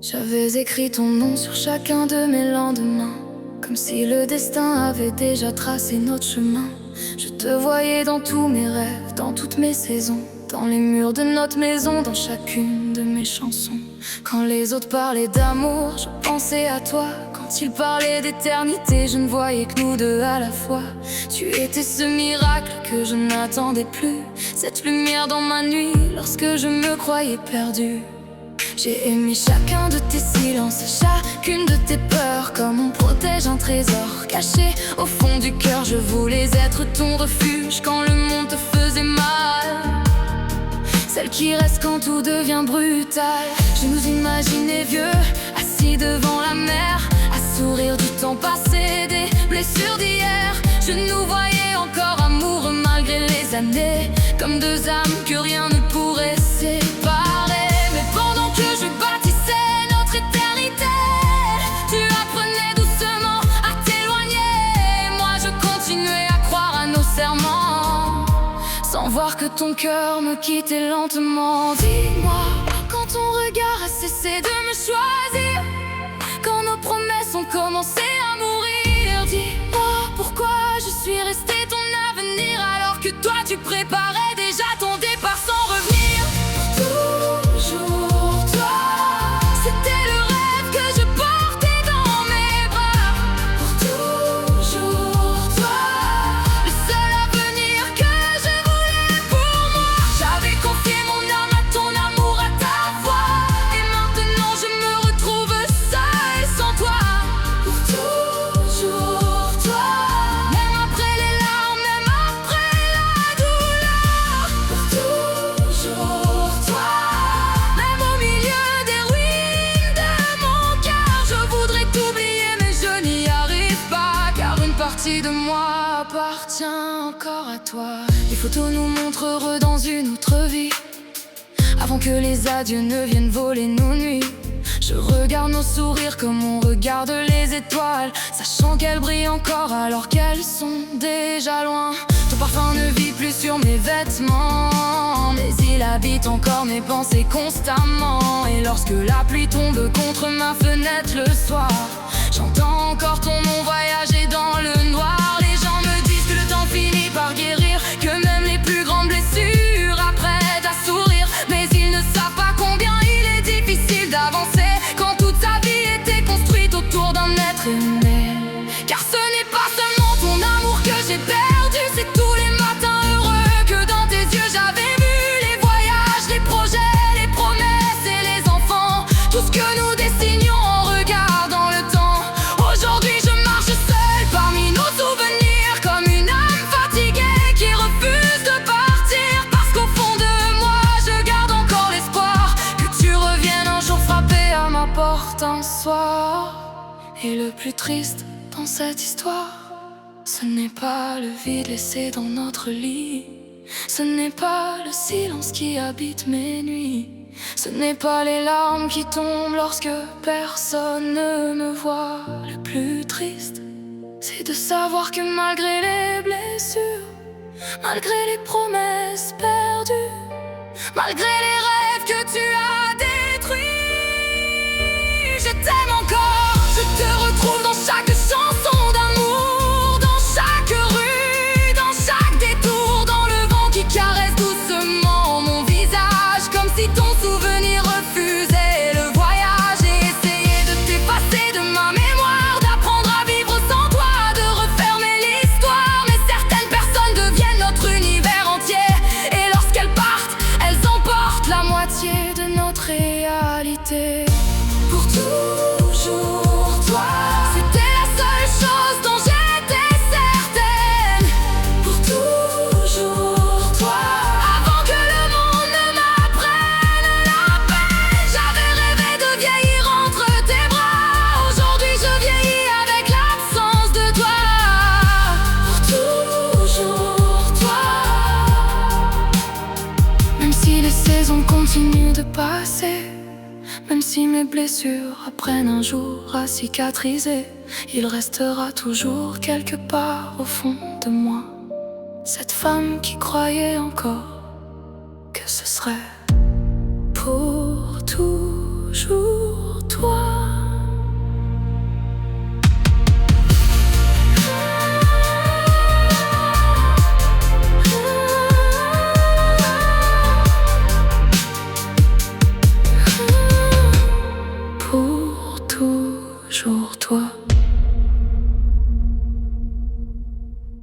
J'avais écrit ton nom sur chacun de mes lendemains, comme si le destin avait déjà tracé notre chemin. Je te voyais dans tous mes rêves, dans toutes mes saisons, dans les murs de notre maison, dans chacune de mes chansons. Quand les autres parlaient d'amour, je pensais à toi. Quand ils parlaient d'éternité, je ne voyais que nous deux à la fois. Tu étais ce miracle que je n'attendais plus, cette lumière dans ma nuit lorsque je me croyais perdu. J'ai aimé chacun de tes silences, chacune de tes peurs, comme on protège un trésor caché au fond du cœur. Je voulais être ton refuge quand le monde te faisait mal, celle qui reste quand tout devient brutal. Je nous imaginais vieux, assis devant la mer, à sourire du temps passé, des blessures d'hier. Je nous voyais encore amoureux malgré les années, comme deux âmes que rien ne pourrait séparer. Mais pendant que je bâtissais notre éternité, tu apprenais doucement à t'éloigner. Moi je continuais à croire à nos serments, sans voir que ton cœur me quittait lentement. Dis-moi, quand ton regard a cessé de me choisir, quand nos promesses ont commencé à mourir, dis-moi pourquoi je suis restée ton avenir, alors que toi tu préparais déjà ton départ sans revenir. Toujours toi, c'était le rêve que je portais dans mes bras. Pour toujours toi, le seul avenir que je voulais pour moi. J'avais confié mon âme à ton amour, à ta voix, et maintenant je me retrouve seule sans toi. Pour toujours toi, même après les larmes, même après la douleur. Pour toujours toi, même au milieu des ruines de mon cœur. Je voudrais t'oublier mais je n'y arrive pas, car une partie de moi appartient encore à toi. Les photos nous montrent heureux dans une autre vie, avant que les adieux ne viennent voler nos nuits. Je regarde nos sourires comme on regarde les étoiles, sachant qu'elles brillent encore alors qu'elles sont déjà loin. Ton parfum ne vit plus sur mes vêtements, mais il habite encore mes pensées constamment. Et lorsque la pluie tombe contre ma fenêtre le soir, j'entends encore ton nom voyager dans le noir. Les gens me disent que le temps finit par guérir, que même les plus grandes blessures apprêtent à sourire. Mais ils ne savent pas combien il est difficile d'avancer quand toute sa vie était construite autour d'un être aimé. Car ce n'est pas seulement ton amour que j'ai perdu, c'est tous les matins heureux que dans tes yeux j'avais vu. Les voyages, les projets, les promesses et les enfants, tout ce que nous dessinions en regardant le temps. Aujourd'hui je marche seule parmi nos souvenirs, comme une âme fatiguée qui refuse de partir. Parce qu'au fond de moi je garde encore l'espoir que tu reviennes un jour frapper à ma porte un soir. Et le plus triste dans cette histoire, ce n'est pas le vide laissé dans notre lit, ce n'est pas le silence qui habite mes nuits, ce n'est pas les larmes qui tombent lorsque personne ne me voit. Le plus triste, c'est de savoir que malgré les blessures, malgré les promesses perdues, malgré les rêves que tu as détruits, je t'aime encore. Je te retrouve dans chaque chanson d'amour, dans chaque rue, dans chaque détour, dans le vent qui caresse doucement mon visage, comme si ton souvenir refusait le voyage et essayait de t'effacer de ma mémoire, d'apprendre à vivre sans toi, de refermer l'histoire. Mais certaines personnes deviennent notre univers entier, et lorsqu'elles partent, elles emportent la moitié de notre réalité. Pour toujours toi, c'était la seule chose dont j'étais certaine. Pour toujours toi, avant que le monde ne m'apprenne la peine. J'avais rêvé de vieillir entre tes bras, aujourd'hui je vieillis avec l'absence de toi. Pour toujours toi, même si les saisons continuent de passer, même Même si mes blessures apprennent un jour à cicatriser, il restera toujours quelque part au fond de moi cette femme qui croyait encore que ce serait pour